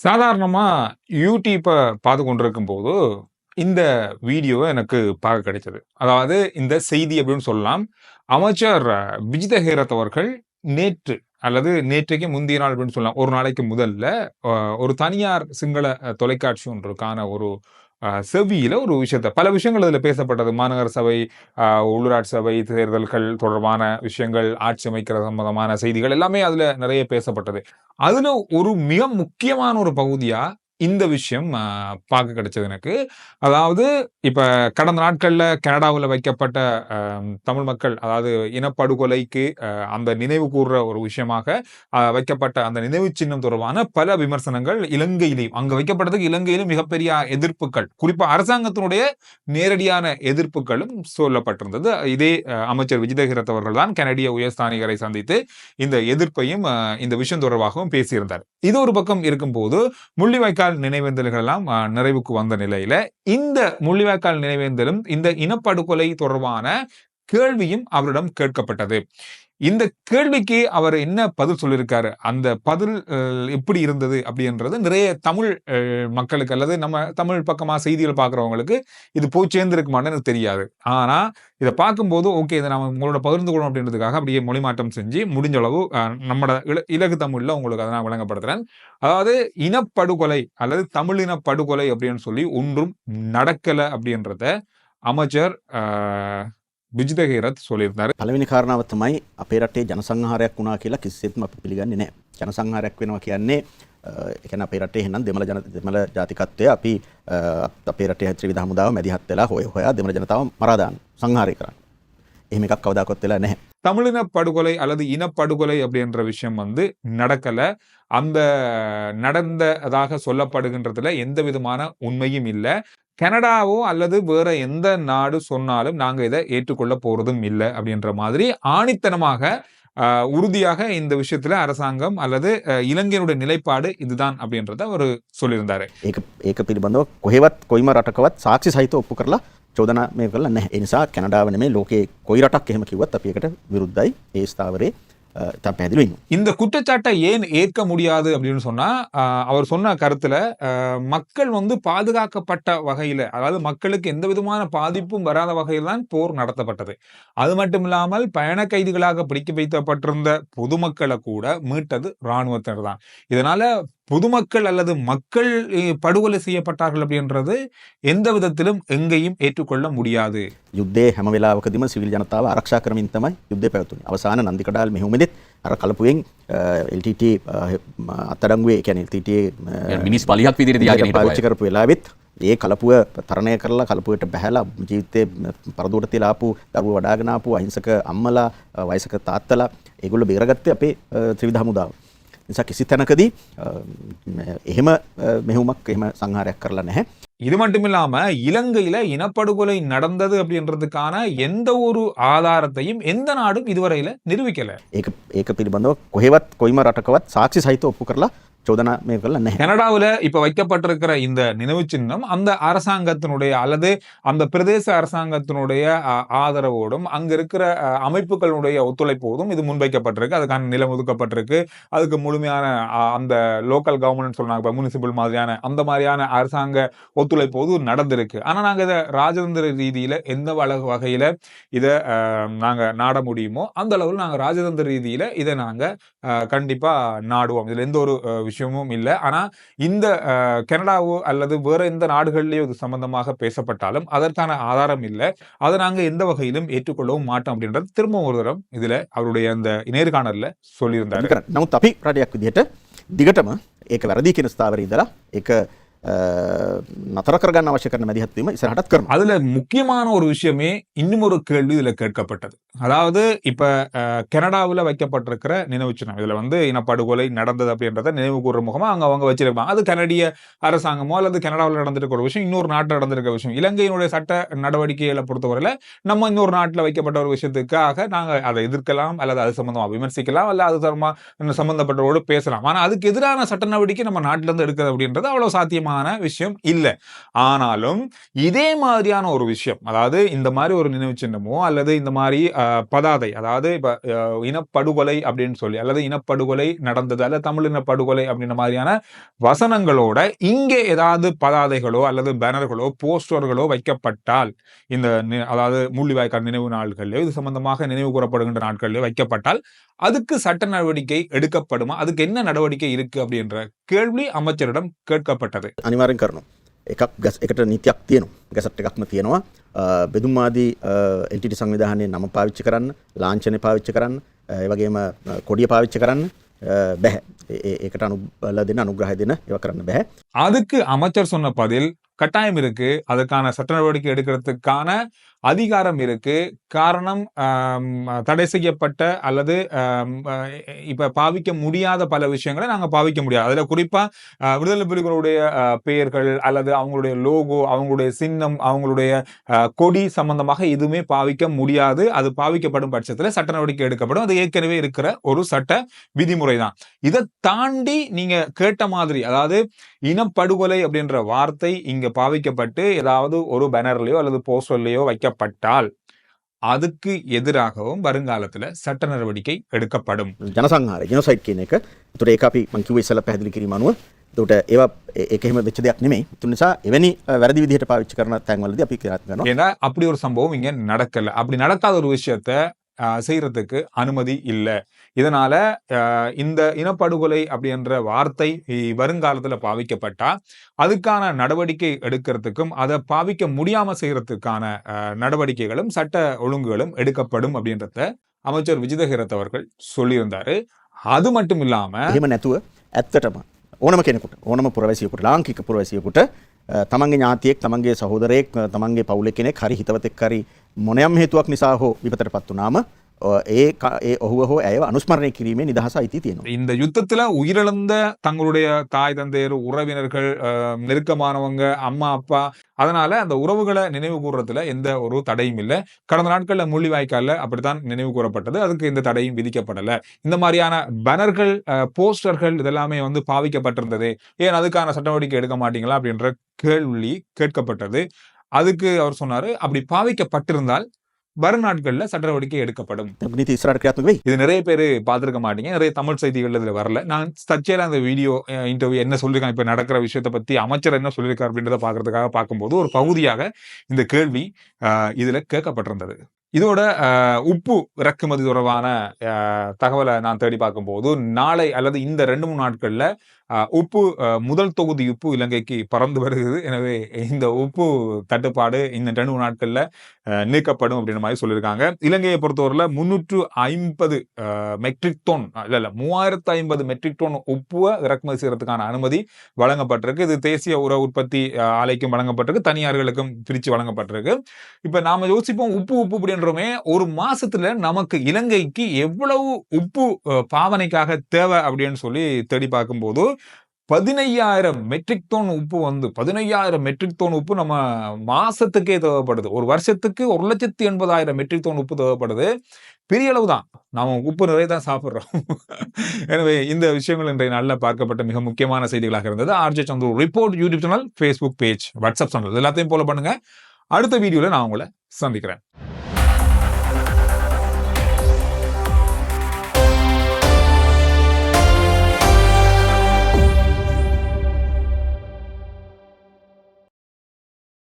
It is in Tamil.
சாதாரணமா யூடியூப்ப பார்த்து கொண்டிருக்கும்போது, இந்த வீடியோ எனக்கு பார்க்க கிடைச்சது. அதாவது இந்த செய்தி அப்படின்னு சொல்லலாம். அமைச்சர் விஜித ஹேரத் அவர்கள் நேற்று அல்லது நேற்றைக்கு முந்தைய நாள் அப்படின்னு சொல்லலாம். ஒரு நாளைக்கு முதல்ல அ ஒரு தனியார் சிங்கள தொலைக்காட்சி ஒன்றுக்கான ஒரு செவ்வியில ஒரு விஷயத்த பல விஷயங்கள் அதில பேசப்பட்டது. மாநகர சபை, அ உள்ளூராட்சி சபை தேர்தல்கள் தொடர்பான விஷயங்கள், ஆட்சி அமைக்கிறது சம்பந்தமான செய்திகள் எல்லாமே அதில நெறைய பேசப்பட்டது. அதுல ஒரு மிக முக்கியமான ஒரு பகுதியா இந்த விஷயம் பார்க்க கிடைச்சது எனக்கு. அதாவது இப்ப கடந்த நாட்கள்ல கனடாவுல வைக்கப்பட்ட தமிழ் மக்கள் அதாவது இனப்படுகொலைக்கு அந்த நினைவு கூர்ற ஒரு விஷயமாக வைக்கப்பட்ட அந்த நினைவு சின்னம் தொடர்பான பல விமர்சனங்கள் இலங்கையிலும் அங்க வைக்கப்பட்டதுக்கு இலங்கையிலும் மிகப்பெரிய எதிர்ப்புகள் குறிப்பா அரசாங்கத்தினுடைய நேரடியான எதிர்ப்புகளும் சொல்லப்பட்டிருந்தது. இதே அமைச்சர் விஜிதஹிரத் அவர்கள் தான் கனடிய உயர்ஸ்தானிகரை சந்தித்து இந்த எதிர்ப்பையும் இந்த விஷயம் தொடர்பாகவும் பேசியிருந்தார். இது ஒரு பக்கம் இருக்கும்போது முள்ளிவாய்க்கால் நினைவேந்தல்கள் எல்லாம் நிறைவுக்கு வந்த நிலையில இந்த முள்ளிவாய்க்கால் நினைவேந்தலும் இந்த இனப்படுகொலை தொடர்பான கேள்வியும் அவரிடம் கேட்கப்பட்டது. இந்த கேள்விக்கு அவர் என்ன பதில் சொல்லியிருக்காரு, அந்த பதில் எப்படி இருந்தது அப்படின்றது நிறைய தமிழ் மக்களுக்கு அல்லது நம்ம தமிழ் பக்கமா செய்திகள் பார்க்குறவங்களுக்கு இது போய் சேர்ந்திருக்குமான்னு எனக்கு தெரியாது. ஆனா இத பார்க்கும்போது ஓகே இத நம்ம உங்களோட பகிர்ந்து கொள்ளணும் அப்படின்றதுக்காக அப்படியே மொழிமாற்றம் செஞ்சு முடிஞ்ச அளவு நம்மட இலகு தமிழ்ல உங்களுக்கு அத நான் விளங்கப்படுத்துறேன். அதாவது இனப்படுகொலை அல்லது தமிழ் இனப்படுகொலை அப்படின்னு சொல்லி ஒன்றும் நடக்கல அப்படின்றத அமைச்சர் විජිත හේරත් சொல்லியிருந்தாரு. පළවෙනි කාරණාව තමයි අපේ රටේ ජනසංහාරයක් වුණා කියලා කිසිසේත්ම අපි පිළිගන්නේ නැහැ. ජනසංහාරයක් වෙනවා කියන්නේ ඒ කියන්නේ අපේ රටේ එහෙනම් දෙමළ ජාතිකත්වය අපි අපේ රටේ ත්‍රිවිධ හමුදාව මැදිහත් වෙලා හොයා දෙමළ ජනතාව මරා දාන්න සංහාරය කරන්න. එහෙම එකක් කවදාකවත් වෙලා නැහැ. தமிழின படுகொலை அல்லது இனப்படுகொலை அப்படின்ற விஷயம் நடக்கல. அந்த நடந்ததாக சொல்லப்படுகின்றதுல எந்த விதமான உண்மையும் இல்ல. கனடாவோ அல்லது வேற எந்த நாடு சொன்னாலும் நாங்க இதை ஏற்றுக்கொள்ள போறதும் இல்லை அப்படின்ற மாதிரி ஆணித்தனமாக உறுதியாக இந்த விஷயத்துல அரசாங்கம் அல்லது இலங்கையினுடைய நிலைப்பாடு இதுதான் அப்படின்றத அவர் சொல்லியிருந்தாரு. ඒක පිළිබඳව කොහෙවත් කොයිම රටකවත් සාක්ෂි සහිතව ඔප්පු කරලා චෝදනා මේ කරලා නැහැ. ඒ නිසා කැනඩාව නෙමෙයි ලෝකේ කොයි රටක් එහෙම කිව්වත් අපි ඒකට විරුද්ධයි. ඒ ස්ථාවරේ இந்த குற்றச்சாட்டை ஏன் ஏற்க முடியாது அப்படின்னு சொன்னா அவர் சொன்ன கருத்துல மக்கள் பாதுகாக்கப்பட்ட வகையில அதாவது மக்களுக்கு எந்த விதமான பாதிப்பும் வராத வகையில் தான் போர் நடத்தப்பட்டது. அது மட்டும் இல்லாமல் பயண கைதிகளாக பிடிக்க வைக்கப்பட்டிருந்த பொதுமக்களை கூட மீட்டது இராணுவத்தினர் தான். இதனால பொதுமக்கள் அல்லது மக்கள் படுகொலை செய்யப்பட்டார்கள் அப்படின்றது எந்த விதத்திலும் எங்கேயும் ஏற்றுக்கொள்ள முடியாது. යුද්ධේ හැම වෙලාවකදීම සිවිල් ජනතාව ආරක්ෂා කරමින් තමයි යුද්ධය පැවතුනේ. අවසාන නන්දිකඩාල් මෙහෙයුමෙදිත් අර කලපුවෙන් LTT අත්අඩංගුවේ කියන්නේ LTT මිනිස් පලියක් විදිහට තියාගෙන පාවිච්චි කරපු වෙලාවෙත් ඒ කලපුව තරණය කරලා කලපුවට බහැලා ජීවිතේ පරදුවට තියලා ආපු දරුවෝ වඩාගෙන ආපු අහිංසක අම්මලා වයසක තාත්තලා ඒගොල්ලෝ බේරගත්තේ අපේ ත්‍රිවිධ හමුදාව. නිසා කිසි තැනකදී එහෙම මෙහෙයුමක් එහෙම සංහාරයක් කරලා නැහැ. இது மட்டும் இல்லாம இலங்கையில இனப்படுகொலை நடந்தது அப்படின்றதுக்கான எந்த ஒரு ஆதாரத்தையும் எந்த நாடும் இதுவரையில நிரூபிக்கல. ඒක පිළිබඳව කොහෙවත් කොයිම රටකවත් සාක්ෂි සහිතව ඔප්පු කරලා චෝදනා මේ කරලා නැහැ. கனடாவுல இப்ப வைக்கப்பட்டிருக்கிற இந்த நினைவு சின்னம் அந்த அரசாங்கத்தினுடைய அல்லது அந்த பிரதேச அரசாங்கத்தினுடைய ஆதரவோடும் அங்க இருக்கிற அமைப்புகளுடைய ஒத்துழைப்போடும் இது முன்வைக்கப்பட்டிருக்கு. அதுக்கான நிலம் ஒதுக்கப்பட்டிருக்கு. அதுக்கு முழுமையான அந்த லோக்கல் கவர்மெண்ட் சொன்னாங்க முனிசிபல் மாதிரியான அந்த மாதிரியான அரசாங்க ஒத்துழைப்போது நடந்திருக்கு. ஆனா நாங்க இதை ராஜதந்திர ரீதியில எந்த வகையில இதை நாங்க நாட முடியுமோ அந்த அளவில் நாங்க ராஜதந்திர ரீதியில இதை நாங்க கண்டிப்பா நாடுவோம். இதுல எந்த ஒரு விஷயமும் இல்லை. ஆனா இந்த கனடாவோ அல்லது வேற எந்த நாடுகள்லயோ இது சம்பந்தமாக பேசப்பட்டாலும் அதற்கான ஆதாரம் இல்லை. அதை நாங்க எந்த வகையிலும் ஏற்றுக்கொள்ளவும் மாட்டோம் அப்படின்றது திரும்ப ஒரு தரம் இதுல அவருடைய அந்த நேர்காணல்ல சொல்லியிருந்தாரு. නමුත් අපි රටයක් විදිහට දිගටම ඒක වැරදි කියන ස්ථාවරේ ඉඳලා ඒක නතර කරගන්න අවශ්‍ය කරන මැදිහත් වීම ඉස්සරහටත් කරනවා. அதுல முக்கியமான ஒரு விஷயமே இன்னும் ஒரு கேள்வி இதுல கேட்கப்பட்டது. அதாவது இப்ப கனடாவில் வைக்கப்பட்டிருக்கிற நினைவு சின்னம் இதுல இனப்படுகொலை நடந்தது அப்படின்றத நினைவு கூறுற முகமா அவங்க வச்சிருப்பாங்க. அது கனடிய அரசாங்கமோ அல்லது கனடாவில் நடந்திருக்க ஒரு விஷயம் இன்னொரு நாட்டில் நடந்திருக்க விஷயம். இலங்கையினுடைய சட்ட நடவடிக்கைகளை பொறுத்தவரையில நம்ம இன்னொரு நாட்டில் வைக்கப்பட்ட ஒரு விஷயத்துக்காக நாங்க அதை எதிர்க்கலாம் அல்லது அது சம்பந்தமா விமர்சிக்கலாம் அல்ல அது சம்பந்தப்பட்டவரோடு பேசலாம். ஆனா அதுக்கு எதிரான சட்ட நடவடிக்கை நம்ம நாட்டில இருந்து எடுக்கிறது அப்படின்றது அவ்வளவு சாத்தியமா மாதிரியான விஷயம் இல்லை. ஆனாலும் இதே மாதிரியான ஒரு விஷயம், அதாவது இந்த மாதிரி ஒரு நினைவு சின்னமோ அல்லது இந்த மாதிரி பதாதை, அதாவது இப்ப இனப்படுகொலை அப்படின்னு சொல்லி அல்லது இனப்படுகொலை நடந்தது அல்லது தமிழ் இனப்படுகொலை அப்படின்ற மாதிரியான வசனங்களோட இங்கே ஏதாவது பதாதைகளோ அல்லது பேனர்களோ போஸ்டர்களோ வைக்கப்பட்டால், இந்த அதாவது முள்ளிவாய்க்கால் நினைவு நாட்களிலோ இது சம்பந்தமாக நினைவு கூறப்படுகின்ற நாட்களிலோ வைக்கப்பட்டால் அதுக்கு சட்ட நடவடிக்கை எடுக்கப்படுமா, அதுக்கு என்ன நடவடிக்கை இருக்கு அப்படின்ற கேள்வி அமைச்சரிடம் கேட்கப்பட்டது. අනිවාර්යෙන් කරනවා. එකට නීතියක් තියෙනවා. ගැසට් එකක්ම තියෙනවා. බෙදුම් ආදී එන්ටිටි සංවිධානයේ නම පාවිච්චි කරන්න, ලාංඡනය පාවිච්චි කරන්න, ඒ වගේම කොඩිය පාවිච්චි කරන්න බැහැ. ඒකට අනුග්‍රහය දෙන්න ඒවා කරන්න බැහැ. அதுக்கு அமைச்சர் சொன்ன பதில், கட்டாயம் இருக்கு, அதுக்கான சட்ட நடவடிக்கை எடுக்கிறதுக்கான அதிகாரம் இருக்கு. காரணம் தடை செய்யப்பட்ட அல்லது இப்ப பாவிக்க முடியாத பல விஷயங்களை நாங்க பாவிக்க முடியாது. அதுல குறிப்பா விடுதலை புலிகளுடைய பெயர்கள் அல்லது அவங்களுடைய லோகோ, அவங்களுடைய சின்னம், அவங்களுடைய கொடி சம்பந்தமாக எதுவுமே பாவிக்க முடியாது. அது பாவிக்கப்படும் பட்சத்துல சட்ட நடவடிக்கை எடுக்கப்படும். அது ஏற்கனவே இருக்கிற ஒரு சட்ட விதிமுறை தான். இதை தாண்டி நீங்க கேட்ட மாதிரி, அதாவது இனப்படுகொலை அப்படின்ற வார்த்தை இங்க பாவிக்கப்பட்டு ஏதாவது ஒரு பேனர்லயோ அல்லது போஸ்டர்லயோ வைக்கப்பட்டால் அதுக்கு எதிராகவும் வருங்காலத்துல சட்ட நடவடிக்கை எடுக்கப்படும். ජනසංහාරය ජෙනොසයිඩ් කියන එක. ඒතකොට ඒක අපි මං කිව්වේ ඉස්සෙල්ලා පැහැදිලි කිරීම අනුව. ඒතකොට ඒවා ඒක එහෙම වෙච්ච දෙයක් නෙමෙයි. ඒ නිසා එවැනි වැරදි විදිහට පාවිච්චි කරන තැන්වලදී අපි ක්‍රියාත්මක කරනවා. ஏன்னா அப்படி ஒரு சம்பவம் இங்க நடக்கல. அப்படி நடக்காத ஒரு விஷயத்த செய்யறதுக்கு அனுமதி இல்லை. இதனால இந்த இனப்படுகொலை அப்படின்ற வார்த்தை வருங்காலத்துல பாவிக்கப்பட்டா அதுக்கான நடவடிக்கை எடுக்கிறதுக்கும் அதை பாவிக்க முடியாம செய்யறதுக்கான நடவடிக்கைகளும் சட்ட ஒழுங்குகளும் எடுக்கப்படும் அப்படின்றத அமைச்சர் விஜித ஹேரத் அவர்கள் சொல்லியிருந்தாரு. அது மட்டும் இல்லாம එහෙම නැතුව ඇත්තටම ඕනම කෙනෙකුට, ඕනම පුරවැසියෙකුට, ලාංකික පුරවැසියෙකුට තමන්ගේ ඥාතියෙක්, තමන්ගේ සහෝදරයෙක්, තමන්ගේ පවුලේ කෙනෙක් හරි හිතවතෙක් හරි මොනෑම හේතුවක් නිසා හෝ විපතටපත් වුණාම ඔහුව හෝ ඇයව අනුස්මරණය කිරීමේ නිදහස අයිතිය තියෙනවා. இந்த யுத்தத்துல உயிரிழந்த தங்களுடைய தாய் தந்தையர், உறவினர்கள், நெருக்கமானவங்க, அம்மா அப்பா, அதனால அந்த உறவுகளை நினைவு கூறுறதுல எந்த ஒரு தடையும் இல்லை. கடந்த நாட்கள்ல முள்ளிவாய்க்கால்ல அப்படித்தான் நினைவு கூறப்பட்டது. அதுக்கு எந்த தடையும் விதிக்கப்படல. இந்த மாதிரியான பேனர்கள், போஸ்டர்கள் இதெல்லாமே பாவிக்கப்பட்டிருந்தது, ஏன் அதுக்கான சட்ட நடவடிக்கை எடுக்க மாட்டீங்களா அப்படின்ற கேள்வி கேட்கப்பட்டது. அதுக்கு அவர் சொன்னாரு, அப்படி பாவிக்கப்பட்டிருந்தால் வரும் நாட்கள்ல சட்ட நடவடிக்கை எடுக்கப்படும். නීති ඉස්සරහට ක්‍රියාත්මක වෙයි. இது நிறைய பேர் பார்த்திருக்க மாட்டீங்க. நிறைய தமிழ் செய்திகள் இதுல வரல. நான் தற்செயலா அந்த வீடியோ இன்டர்வியூ என்ன சொல்லியிருக்காங்க, இப்ப நடக்கிற விஷயத்தை பத்தி அமைச்சர் என்ன சொல்லியிருக்காரு அப்படின்றத பாக்குறதுக்காக பார்க்கும்போது ஒரு பகுதியாக இந்த கேள்வி இதுல கேட்கப்பட்டிருந்தது. இதோட உப்பு இறக்குமதி தொடர்பான தகவலை நான் தேடி பார்க்கும்போது நாளை அல்லது இந்த 2-3 நாட்கள்ல உப்பு முதல் தொகுதி உப்பு இலங்கைக்கு பறந்து வருகிறது. எனவே இந்த உப்பு தட்டுப்பாடு இந்த 2 நாட்கள்ல நீக்கப்படும் அப்படின்ற மாதிரி சொல்லியிருக்காங்க. இலங்கையை பொறுத்தவரையில 350 மெட்ரிக் டன் 3050 மெட்ரிக் டன் உப்புவை இறக்குமதி செய்யறதுக்கான அனுமதி வழங்கப்பட்டிருக்கு. இது தேசிய உர உற்பத்தி ஆலைக்கும் வழங்கப்பட்டிருக்கு, தனியார்களுக்கும் பிரிச்சு வழங்கப்பட்டிருக்கு. இப்ப நாம யோசிப்போம், உப்பு அப்படின்றோமே, ஒரு மாசத்துல நமக்கு இலங்கைக்கு எவ்வளவு உப்பு பாவனைக்காக தேவை அப்படின்னு சொல்லி தேடி பார்க்கும்போது 15,000 மெட்ரிக் டன் உப்பு 15,000 மெட்ரிக் டன் உப்பு நம்ம மாசத்துக்கே தேவைப்படுது. ஒரு வருஷத்துக்கு 1,80,000 மெட்ரிக் டன் உப்பு தேவைப்படுது. பெரிய அளவு தான். நாம உப்பு நிறைய தான் சாப்பிடுறோம். எனவே இந்த விஷயங்கள் இன்றைய நாளில் பார்க்கப்பட்ட மிக முக்கியமான செய்திகளாக இருந்தது. RJ Chandru report YouTube channel, Facebook page, WhatsApp channel எல்லாத்தையும் ஃபாலோ பண்ணுங்க. அடுத்த வீடியோல நான் உங்களை சந்திக்கிறேன்.